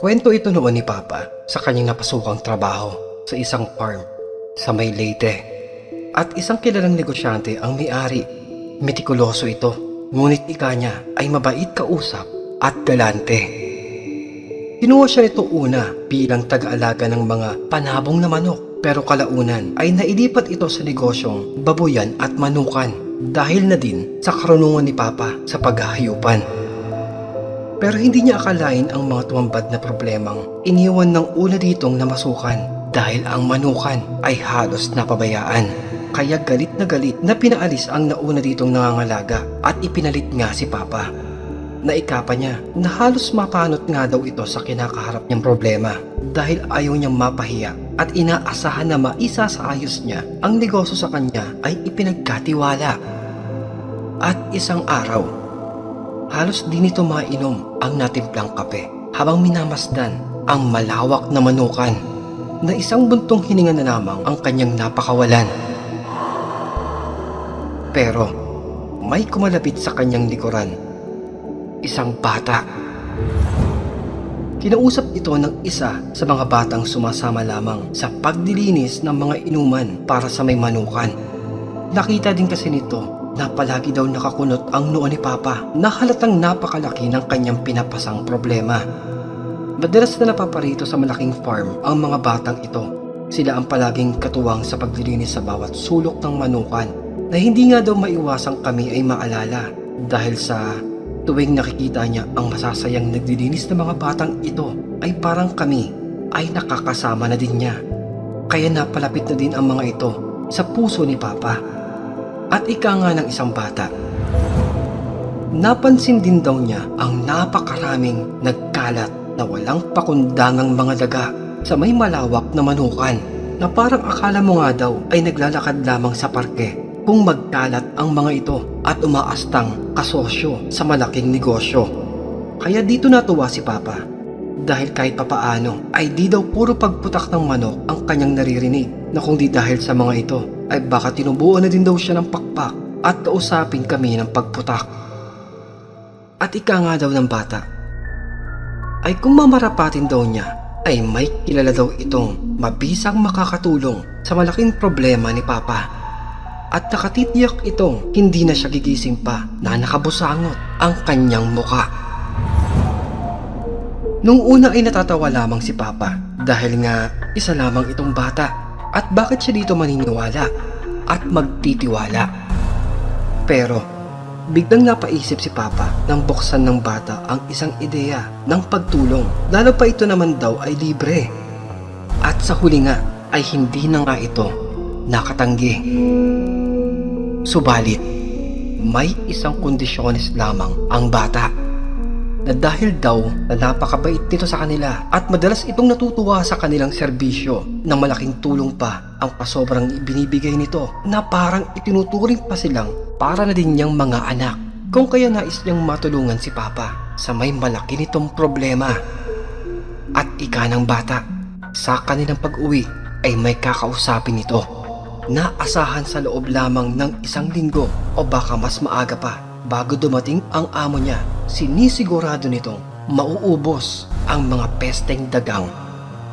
Kwento ito noon ni Papa sa kanyang napasukang trabaho sa isang farm sa may Leyte. At isang kilalang negosyante ang may-ari. Metikuloso ito, ngunit ika niya ay mabait kausap at galante. Kinuha siya nito una bilang taga-alaga ng mga panabong na manok, pero kalaunan ay nailipat ito sa negosyong babuyan at manukan dahil na din sa karunungan ni Papa sa paghahayupan. Pero hindi niya akalain ang mga tumambad na problemang iniwan ng una ditong namasukan dahil ang manukan ay halos napabayaan. Kaya galit na pinaalis ang nauna ditong nangangalaga at ipinalit nga si Papa. Naikapa niya na halos mapanot nga daw ito sa kinakaharap niyang problema dahil ayaw niyang mapahiya at inaasahan na maisasaayos niya ang negosyo sa kanya ay ipinagkatiwala. At isang araw, halos di nito mainom ang natimplang kape habang minamasdan ang malawak na manukan na isang buntong hininga na lamang ang kanyang napakawalan. Pero may kumalapit sa kanyang likuran. Isang bata. Kinausap ito ng isa sa mga batang sumasama lamang sa pagdilinis ng mga inuman para sa may manukan. Nakita din kasi nito na palagi daw nakakunot ang noo ni Papa na halatang napakalaki ng kanyang pinapasang problema. Madalas na napaparito sa malaking farm ang mga batang ito. Sila ang palaging katuwang sa paglilinis sa bawat sulok ng manukan na hindi nga daw maiwasang kami ay maalala dahil sa tuwing nakikita niya ang masasayang naglilinis ng mga batang ito ay parang kami ay nakakasama na din niya. Kaya napalapit na din ang mga ito sa puso ni Papa. At ika nga ng isang bata, napansin din daw niya ang napakaraming nagkalat na walang pakundangang mga daga sa may malawak na manukan na parang akala mo nga daw ay naglalakad lamang sa parke kung magkalat ang mga ito at umaastang kasosyo sa malaking negosyo. Kaya dito natuwa si Papa dahil kahit papaano ay di daw puro pagputak ng manok ang kanyang naririnig, na kung di dahil sa mga ito ay baka tinubuan na din daw siya ng pakpak at kausapin kami ng pagputak. At ika nga daw ng bata ay kung mamarapatin daw niya ay may kilala daw itong mabisang makakatulong sa malaking problema ni Papa. At nakatitiyak itong hindi na siya gigising pa na nakabusangot ang kanyang muka. Nung una ay natatawa lamang si Papa dahil nga isa lamang itong bata at bakit siya dito maniniwala at magtitiwala. Pero biglang napaisip si Papa nang buksan ng bata ang isang ideya ng pagtulong, lalo pa ito naman daw ay libre. At sa huli nga ay hindi na nga ito nakatanggi. Subalit, may isang kondisyones lamang ang bata na dahil daw na napakabait nito sa kanila at madalas itong natutuwa sa kanilang serbisyo, ng malaking tulong pa ang pasobrang ibinibigay nito na parang itinuturing pa silang para na din niyang mga anak. Kung kaya nais niyang matulungan si Papa sa may malaki nitong problema. At ika ng bata, sa kanilang pag-uwi ay may kakausapin ito na asahan sa loob lamang ng isang linggo o baka mas maaga pa bago dumating ang amo niya. Sinisigurado nitong mauubos ang mga pesteng dagang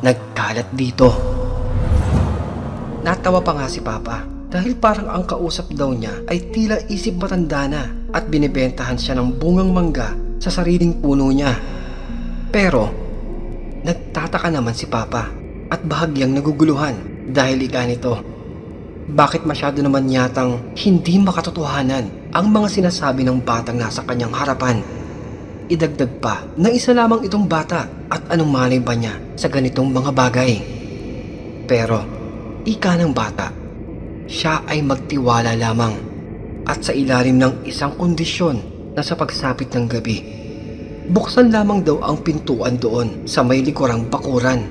nagkalat dito. Natawa pa nga si Papa dahil parang ang kausap daw niya ay tila isip matanda na at binibentahan siya ng bungang mangga sa sariling puno niya. Pero nagtataka naman si Papa at bahagyang naguguluhan dahil ika nito, bakit masyado naman yatang hindi makatotohanan ang mga sinasabi ng batang nasa kanyang harapan. Idagdag pa na isa lamang itong bata at anong malay ba niya sa ganitong mga bagay. Pero ika ng bata, siya ay magtiwala lamang at sa ilalim ng isang kondisyon na sa pagsapit ng gabi, buksan lamang daw ang pintuan doon sa may likurang bakuran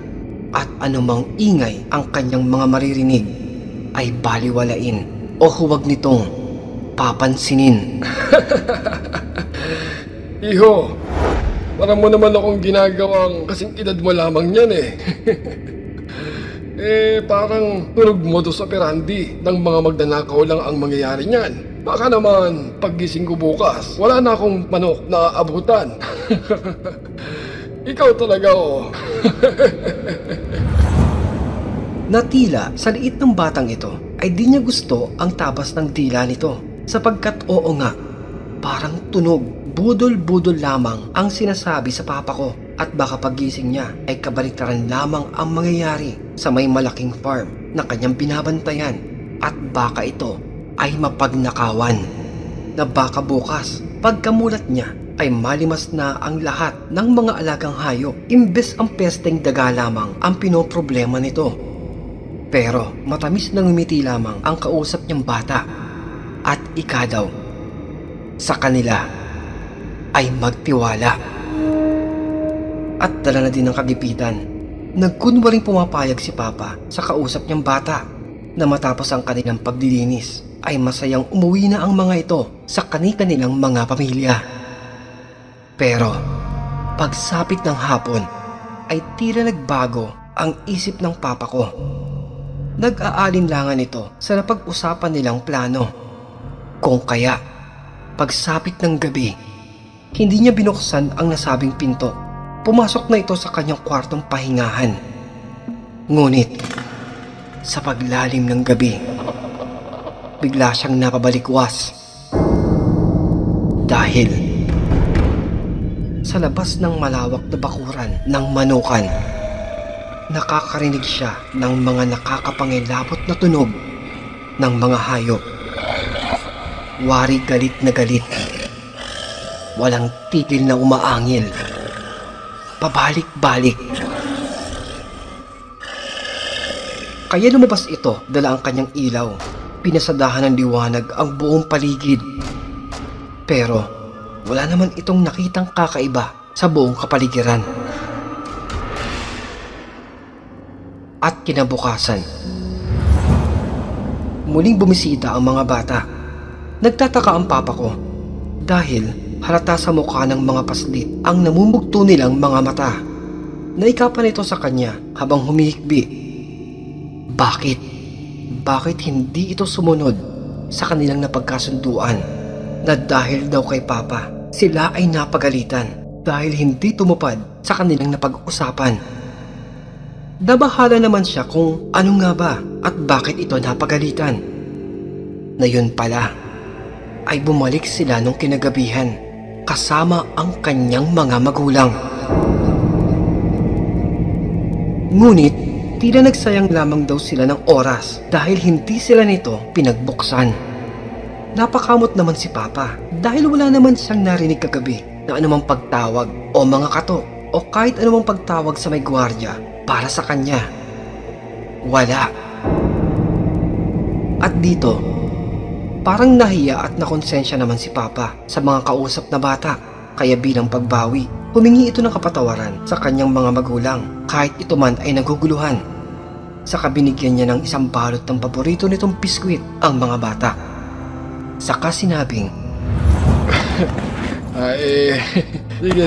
at anumang ingay ang kanyang mga maririnig ay baliwalain o huwag nitong papansinin. Iho, para mo naman akong ginagawang kasing edad mo lamang yan eh. Parang tunog modus operandi ng mga magnanakaw lang ang mangyayari niyan. Baka naman paggising ko bukas, wala na akong manok na aabutan. Ikaw talaga, oh. Natila sa liit ng batang ito ay di niya gusto ang tapas ng dila nito sapagkat oo nga, parang tunog, budol-budol lamang ang sinasabi sa papa ko at baka pagising niya ay kabaliktaran lamang ang mangyayari sa may malaking farm na kanyang binabantayan at baka ito ay mapagnakawan na baka bukas pagkamulat niya ay malimas na ang lahat ng mga alagang hayop imbes ang pesteng daga lamang ang pinoproblema nito. Pero matamis na ngumiti lamang ang kausap niyang bata at ika daw sa kanila ay magtiwala. At dala na din ng kagipitan, nagkunwaring pumapayag si Papa sa kausap niyang bata na matapos ang kanilang pagdilinis ay masayang umuwi na ang mga ito sa kani-kanilang mga pamilya. Pero pagsapit ng hapon ay tila nagbago ang isip ng papa ko. Nag-aalinlangan ito sa napag-usapan nilang plano. Kung kaya, pagsapit ng gabi, hindi niya binuksan ang nasabing pinto. Pumasok na ito sa kanyang kwartong pahingahan. Ngunit, sa paglalim ng gabi, bigla siyang napabalikwas. Dahil sa labas ng malawak na bakuran ng manukan, nakakarinig siya ng mga nakakapangilabot na tunog ng mga hayop. Wari galit na galit. Walang tigil na umaangil. Pabalik-balik. Kaya lumabas ito dala ang kanyang ilaw. Pinasadahan ng liwanag ang buong paligid. Pero wala naman itong nakitang kakaiba sa buong kapaligiran. At kinabukasan, muling bumisita ang mga bata. Nagtataka ang papa ko dahil halata sa mukha ng mga paslit ang namumugto nilang mga mata. Naikapan ito sa kanya habang humihikbi. Bakit? Bakit hindi ito sumunod sa kanilang napagkasunduan na dahil daw kay papa sila ay napagalitan dahil hindi tumupad sa kanilang napag-usapan? Nabahala naman siya kung ano nga ba at bakit ito napagalitan. Na yun pala ay bumalik sila nung kinagabihan kasama ang kanyang mga magulang. Ngunit tila nagsayang lamang daw sila ng oras dahil hindi sila nito pinagbuksan. Napakamot naman si Papa dahil wala naman siyang narinig kagabi na anumang pagtawag o mga katok o kahit anumang pagtawag sa may gwardiya para sa kanya. Wala. At dito, parang nahiya at nakonsensya naman si Papa sa mga kausap na bata. Kaya bilang pagbawi, humingi ito ng kapatawaran sa kanyang mga magulang kahit ito man ay naguguluhan. Saka binigyan niya ng isang balot ng paborito nitong biskwit ang mga bata. Saka sinabing,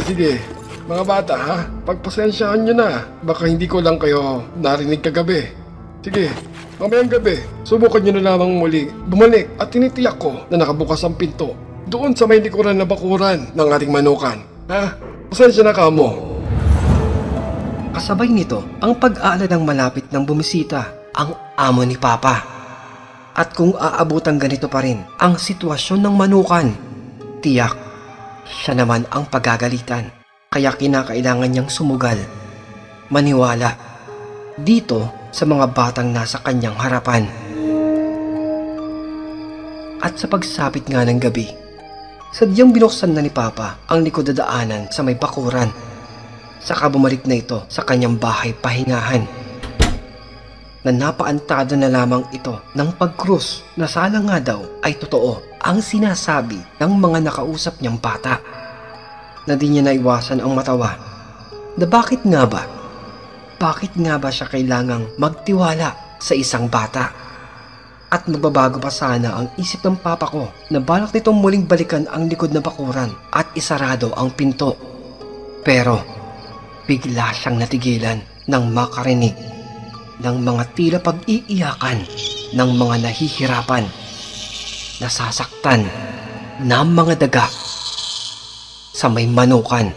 Sige. Mga bata ha, pagpasensyahan nyo na. Baka hindi ko lang kayo narinig kagabi. Sige, mamayang gabi, subukan nyo na lamang muli bumalik at tinitiyak ko na nakabukas ang pinto doon sa may likuran na bakuran ng ating manukan. Ha? Pasensya na ka mo. Kasabay nito ang pag-aalalang malapit ng bumisita ang amo ni Papa. At kung aabutang ganito pa rin ang sitwasyon ng manukan, tiyak siya naman ang pagagalitan. Kaya kinakailangan niyang sumugal, maniwala dito sa mga batang nasa kanyang harapan. At sa pagsapit nga ng gabi, sadyang binuksan na ni Papa ang likod na daanan sa may bakuran. Saka bumalik na ito sa kanyang bahay pahingahan. Na napaantada na lamang ito ng pagkrus na sana nga daw ay totoo ang sinasabi ng mga nakausap niyang bata. Na di niya naiwasan ang matawa na bakit nga ba siya kailangang magtiwala sa isang bata? At magbabago pa sana ang isip ng papa ko na balak nitong muling balikan ang likod na bakuran at isarado ang pinto. Pero bigla siyang natigilan nang makarinig ng mga tila pag-iiyakan ng mga nahihirapan, nasasaktan na mga daga sa may manukan.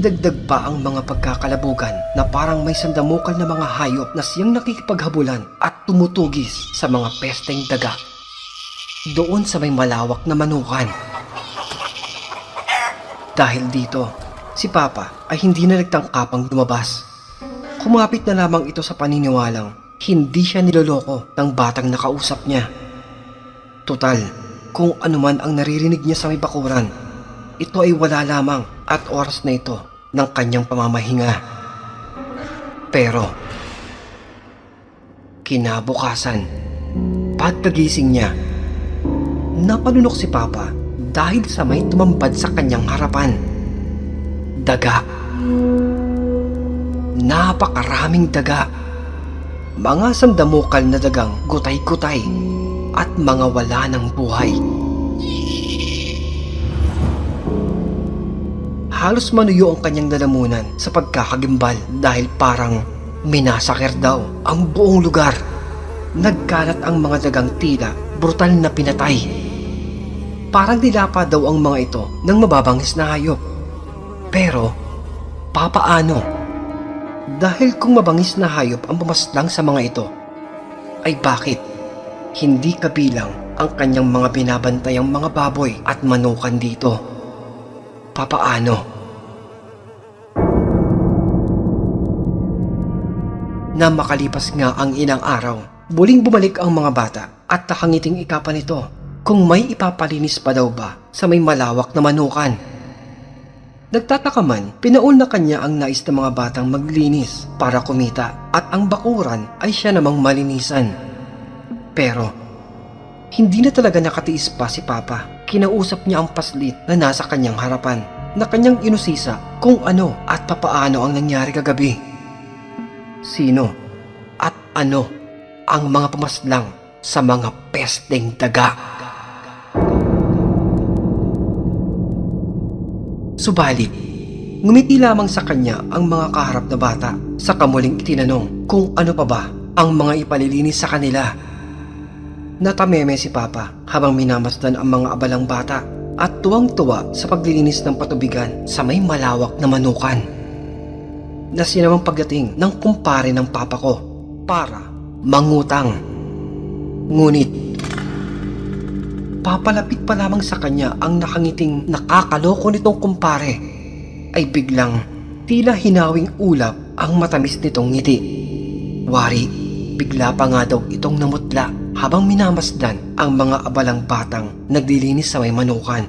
idagdag pa ang mga pagkakalabugan na parang may sandamukal na mga hayop na siyang nakikipaghabulan at tumutugis sa mga pesteng daga doon sa may malawak na manukan. Dahil dito, si Papa ay hindi na nagtangkapang lumabas. Kumapit na lamang ito sa paniniwalang hindi siya niloloko ng batang nakausap niya. Tutal, kung anuman ang naririnig niya sa may bakuran, ito ay wala lamang at oras na ito ng kanyang pamamahinga. Pero, kinabukasan, pagkagising niya, napalunok si Papa dahil sa may tumambad sa kanyang harapan. Daga. Napakaraming daga. Mga sandamukal na dagang gutay-gutay at mga wala ng buhay. Halos manuyo ang kanyang lalamunan sa pagkakagimbal dahil parang minasakir daw ang buong lugar. Nagkalat ang mga dagang tila brutal na pinatay. Parang dilapa daw ang mga ito ng mababangis na hayop. Pero, papaano? Dahil kung mabangis na hayop ang pumaslang sa mga ito, ay bakit hindi kabilang ang kanyang mga binabantayang mga baboy at manukan dito? Papaano? Na makalipas nga ang ilang araw, muling bumalik ang mga bata at nakangiting ikapa nito kung may ipapalinis pa daw ba sa may malawak na manukan. Nagtataka man, pinauna kanya ang nais ng mga batang maglinis para kumita at ang bakuran ay siya namang malinisan. Pero, hindi na talaga nakatiis pa si Papa. Kinausap niya ang paslit na nasa kanyang harapan na kanyang inusisa kung ano at papaano ang nangyari kagabi. Sino at ano ang mga pumaslang sa mga pesteng daga. Subalit, ngumiti lamang sa kanya ang mga kaharap na bata sa kamuling itinanong kung ano pa ba ang mga ipalilinis sa kanila. Natameme si Papa habang minamasdan ang mga abalang bata at tuwang-tuwa sa paglilinis ng patubigan sa may malawak na manukan. Nasinamang pagdating ng kumpare ng Papa ko para mangutang. Ngunit, papalapit pa lamang sa kanya ang nakangiting nakakaloko nitong kumpare ay biglang tila hinawing ulap ang matamis nitong ngiti. Wari, bigla pa nga daw itong namutla habang minamasdan ang mga abalang batang naglilinis sa may manukan.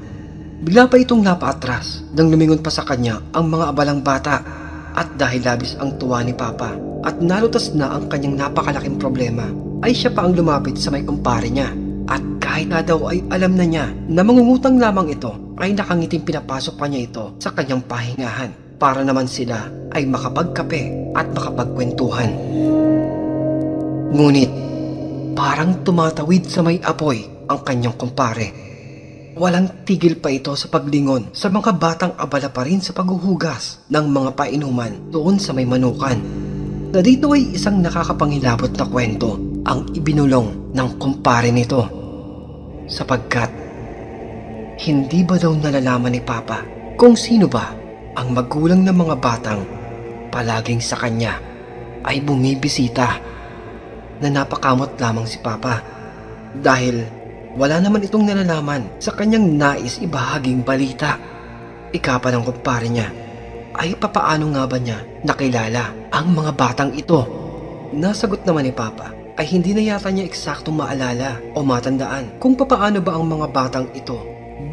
Bigla pa itong napaatras nang lumingon pa sa kanya ang mga abalang bata at dahil labis ang tuwa ni Papa at nalutas na ang kanyang napakalaking problema ay siya pa ang lumapit sa may kumpare niya. At kahit na daw ay alam na niya na mangungutang lamang ito, ay nakangiting pinapasok pa niya ito sa kanyang pahingahan para naman sila ay makapagkape at makapagkwentuhan. Ngunit parang tumatawid sa may apoy ang kanyang kumpare. Walang tigil pa ito sa paglingon sa mga batang abala pa rin sa paghuhugas ng mga painuman doon sa may manukan. Na dito ay isang nakakapangilabot na kwento ang ibinulong ng kumpare nito. Sapagkat, hindi ba daw nalalaman ni Papa kung sino ba ang magulang ng mga batang palaging sa kanya ay bumibisita? Na napakamot lamang si Papa dahil wala naman itong nalalaman sa kanyang nais ibahaging balita. Ikapa ng kumpare niya, ay papaano nga ba niya nakilala ang mga batang ito? Nasagot naman ni Papa ay hindi na yata niya eksaktong maalala o matandaan kung papaano ba ang mga batang ito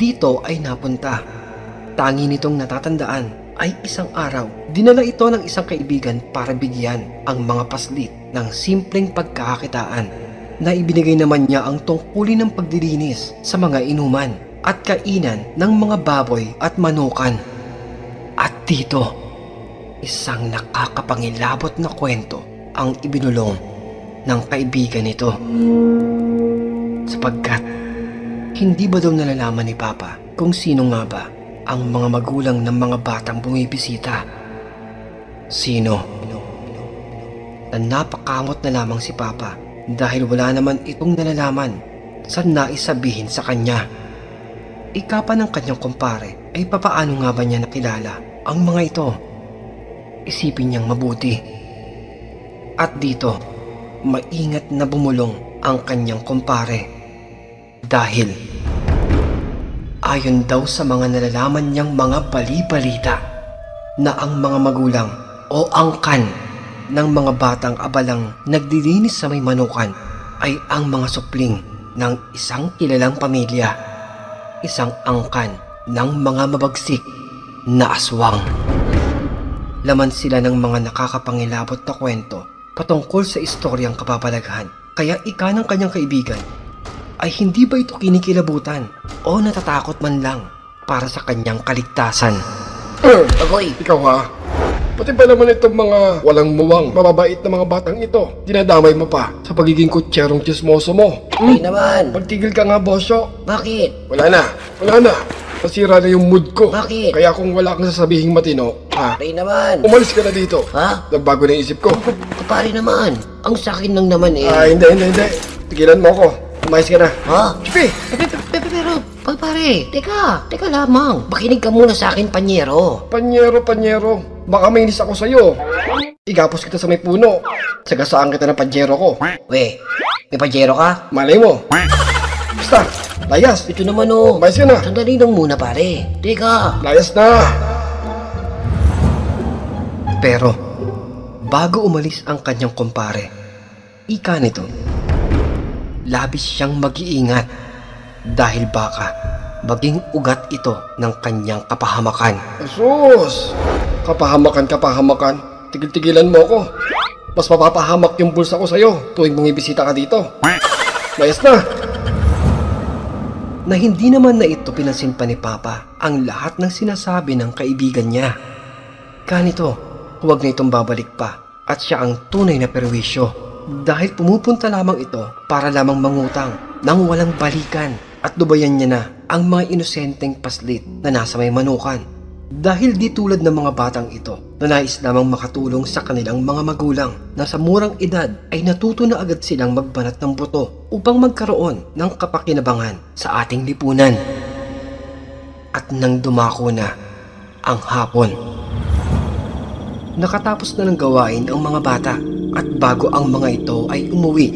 dito ay napunta. Tangi nitong natatandaan ay isang araw dinala ito ng isang kaibigan para bigyan ang mga paslit ng simpleng pagkakakitaan na ibinigay naman niya ang tungkulin ng pagdilinis sa mga inuman at kainan ng mga baboy at manukan. At dito, isang nakakapangilabot na kwento ang ibinulong ng kaibigan nito. Sapagkat, hindi ba daw nalalaman ni Papa kung sino nga ba ang mga magulang ng mga batang bumibisita? Sino? Na napakamot na lamang si Papa dahil wala naman itong nalalaman sa naisabihin sa kanya. Ikapa ng kanyang kumpare ay papaano nga ba niya nakilala ang mga ito. Isipin niyang mabuti. At dito, maingat na bumulong ang kanyang kumpare. Dahil, ayon daw sa mga nalalaman niyang mga bali-balita, na ang mga magulang o angkan ng mga batang abalang nagdilinis sa may manukan ay ang mga supling ng isang kilalang pamilya, isang angkan ng mga mabagsik na aswang. Laman sila ng mga nakakapangilabot na kwento patungkol sa istoryang kababalaghan, kaya ika ng kanyang kaibigan ay hindi ba ito kinikilabutan o natatakot man lang para sa kanyang kaligtasan. Agoy! Ikaw ha? Pati ba naman itong mga walang muwang, mababait na mga batang ito, dinadamay mo pa sa pagiging kutserong chismoso mo? Ay naman! Pagtigil ka nga, Bosyo. Bakit? Wala na. Nasira na yung mood ko. Bakit? Kaya kung wala kang sasabihing matino, Ay naman! umalis ka na dito. Ha? Nagbago na yung isip ko. Kapare naman! Ang sakin lang naman eh. Hindi. Tigilan mo ako. Umayos ka na. Ha? Chipi! Pero, pare, teka lamang. Makinig ka muna sa akin, panyero. Panyero. Baka mainis ako sa'yo. Igapos kita sa may puno. Sagasaan kita ng panyero ko. We, may panyero ka? Malay mo. Basta, layas. Ito naman oh. Umayos ka na. Sandali lang muna, pare. Teka. Layas na. Pero, bago umalis ang kanyang kumpare, ika nito, labis siyang mag-iingat dahil baka maging ugat ito ng kanyang kapahamakan. Asus! Kapahamakan. Tigil-tigilan mo ako. Mas mapapahamak yung bulsa ko sa'yo tuwing bumibisita ka dito. Layas na. Na hindi naman na ito pinansin pa ni Papa ang lahat ng sinasabi ng kaibigan niya. Ganito, huwag na itong babalik pa at siya ang tunay na perwisyo dahil pumupunta lamang ito para lamang mangutang nang walang balikan at dubayan niya na ang mga inosenteng paslit na nasa may manukan. Dahil di tulad ng mga batang ito na nais lamang makatulong sa kanilang mga magulang na sa murang edad ay natuto na agad silang magbanat ng buto upang magkaroon ng kapakinabangan sa ating lipunan. At nang dumako na ang hapon, nakatapos na ng gawain ang mga bata at bago ang mga ito ay umuwi,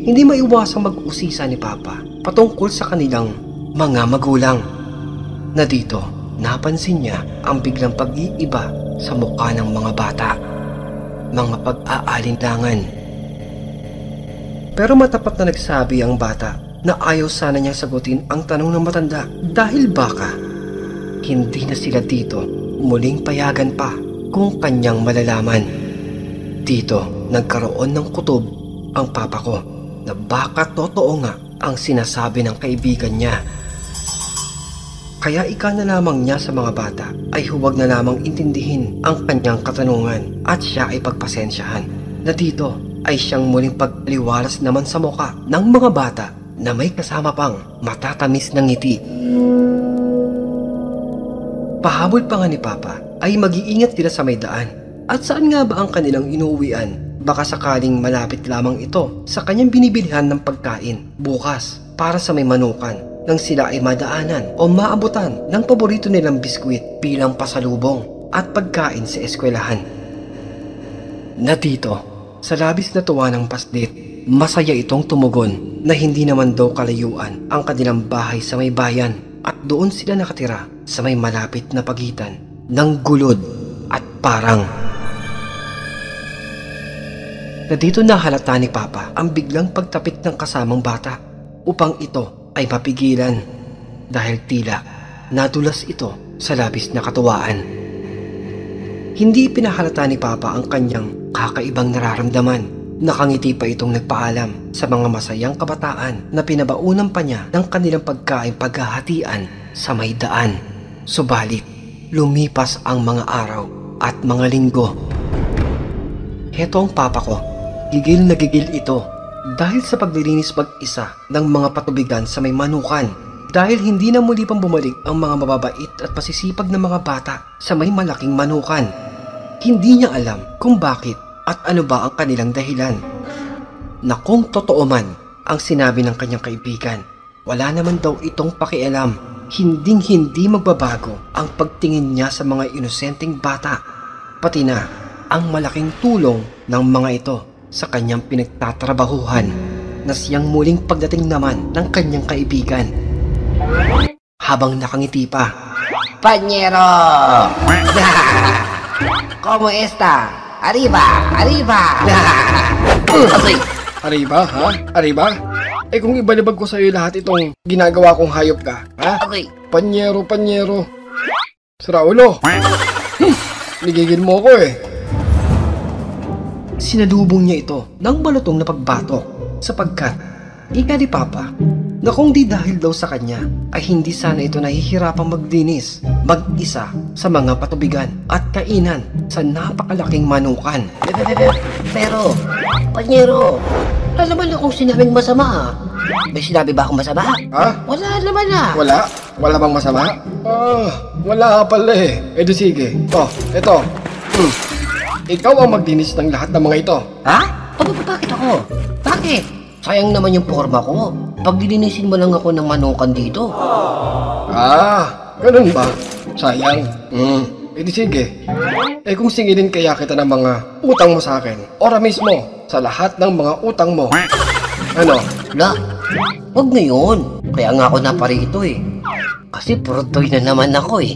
hindi maiwasang mag-usisa ni Papa patungkol sa kanilang mga magulang. Na dito, napansin niya ang biglang pag-iiba sa mukha ng mga bata. Mga pag-aalinlangan. Pero matapat na nagsabi ang bata na ayaw sana niyang sagutin ang tanong ng matanda dahil baka hindi na sila dito muling payagan pa kung kanyang malalaman. Dito nagkaroon ng kutob ang papa ko na baka totoo nga ang sinasabi ng kaibigan niya. Kaya ika na lamang niya sa mga bata ay huwag na lamang intindihin ang kanyang katanungan at siya ay pagpasensyahan na dito ay siyang muling pagliwalas naman sa muka ng mga bata na may kasama pang matatamis na ngiti. Pahabol pa nga ni Papa ay mag-iingat sila sa may daan. At saan nga ba ang kanilang inuuwian? Baka sakaling malapit lamang ito sa kanyang binibilihan ng pagkain bukas para sa may manukan nang sila ay madaanan o maabutan ng paborito nilang biskwit bilang pasalubong at pagkain sa eskwelahan. Na dito, sa labis na tuwa ng paslit, masaya itong tumugon na hindi naman daw kalayuan ang kanilang bahay sa may bayan at doon sila nakatira sa may malapit na pagitan ng Gulod at Parang. Na dito nahalata ni Papa ang biglang pagtapik ng kasamang bata upang ito ay mapigilan dahil tila nadulas ito sa labis na katuwaan. Hindi pinahalata ni Papa ang kanyang kakaibang nararamdaman. Nakangiti pa itong nagpaalam sa mga masayang kabataan na pinabaunan pa niya ng kanilang pagkain paghahatian sa may daan. Subalit, lumipas ang mga araw at mga linggo. Heto ang papa ko, gigil na gigil ito dahil sa paglilinis mag-isa ng mga patubigan sa may manukan dahil hindi na muli pang bumalik ang mga mababait at masisipag na mga bata sa may malaking manukan. Hindi niya alam kung bakit at ano ba ang kanilang dahilan. Na kung totoo man ang sinabi ng kanyang kaibigan, wala naman daw itong pakialam hinding-hindi magbabago ang pagtingin niya sa mga inosenteng bata, pati na ang malaking tulong ng mga ito sa kanyang pinagtatrabahuhan na siyang muling pagdating naman ng kanyang kaibigan. Habang nakangiti pa, Panyero! ¿Cómo está? Arriba! Arriba! Aray! Arriba, ha? Arriba? Eh kung ibalibag ko sa'yo lahat itong ginagawa kong hayop ka, ha? Aray! Panyero, panyero. Sira ulo. Nigigil mo ko eh. sinalubong niya ito ng malutong na pagbatok sapagkat ika ni Papa na kung di dahil daw sa kanya ay hindi sana ito nahihirapang magdinis mag-isa sa mga patubigan at kainan sa napakalaking manukan. Pero, Panyero, wala naman akong sinabing masama. May sinabi ba akong masama? Ha? Wala naman ah. Wala? Wala bang masama? Wala pala eh. Eh di sige. Ito. Ikaw ang magdinis ng lahat ng mga ito. Ha? Bakit ako? Bakit? Sayang naman yung forma ko. Pag dilinisin mo lang ako ng manukan dito. Ganun ba? Sayang. Eh di sige. Eh kung singilin kaya kita ng mga utang mo sa akin, ora mismo sa lahat ng mga utang mo. Ano? La, wag na yun. Kaya nga ako naparito eh. Kasi prutoy na naman ako eh.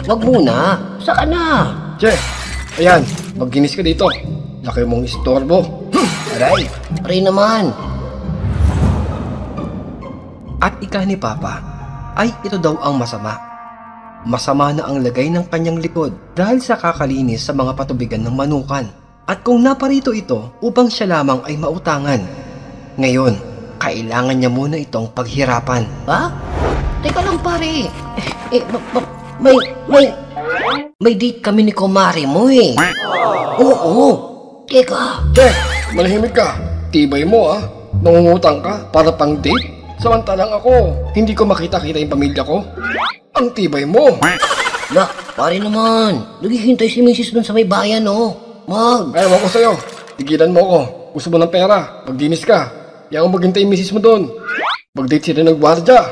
Wag muna. Saka na. Che, ayan, magginis ka dito. Laki mong istorbo. Aray. Aray naman. At ika ni Papa ay ito daw ang masama. Masama na ang lagay ng kanyang likod dahil sa kakalinis sa mga patubigan ng manukan. At kung naparito ito upang siya lamang ay mautangan. Ngayon, kailangan niya muna itong paghirapan. Ha? Teka lang pare. May date kami ni Kumari mo eh. Oo. Teka. Che, malahimik ka. Tibay mo Nangungutang ka para pang date? Samantalang ako, hindi ko makita-kita yung pamilya ko. Ang tibay mo. La, pare naman. Naghihintay si Mrs. dun sa may bayan oh. Ayaw ko sa'yo. Tigilan mo ako. Gusto mo ng pera. Magdinis ka. Yang maghintay yung misis mo doon. Mag-date sila ng gwardya.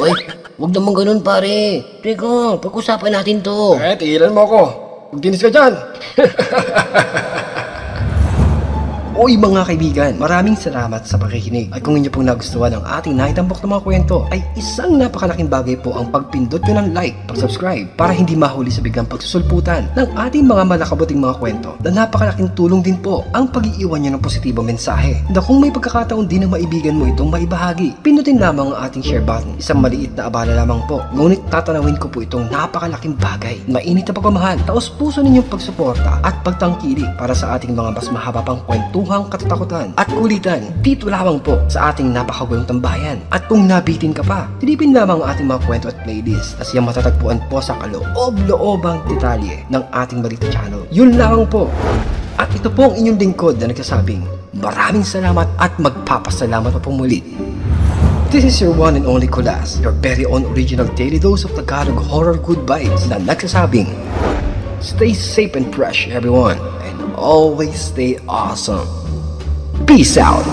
Uy, wag naman ganun pare. Teka, pag-usapan natin to. Tigilan mo ako. Magdinis ka dyan. Oy mga kaibigan, maraming salamat sa pakikinig. At kung inyo pong nagustuhan ang ating naitambok na mga kwento, ay isang napakalaking bagay po ang pagpindot nyo ng like, pag-subscribe, para hindi mahuli sa biglang pagsusulputan ng ating mga malakabuting mga kwento. Na napakalaking tulong din po ang pag-iiwan nyo ng positibong mensahe. Na kung may pagkakataon din ng maibigan mo itong maibahagi, pindutin lamang ang ating share button. Isang maliit na abala lamang po. Ngunit tatanawin ko po itong napakalaking bagay. Mainit na pagmamahal, taos puso ninyong pagsuporta at pagtangkilik para sa ating mga mas mahaba pang kwento katatakutan at kulitan dito lamang po sa ating napakagulong tambayan. At kung nabitin ka pa, silipin lamang ang ating mga kwento at playlist na siyang matatagpuan po sa kaloob-loobang detalye ng ating Balita Channel. Yun lamang po. At ito po ang inyong lingkod na nagsasabing maraming salamat at magpapasalamat pa po muli. This is your one and only Kulas, your very own original daily dose of Tagalog horror good vibes na nagsasabing stay safe and fresh everyone, and always stay awesome. Peace out.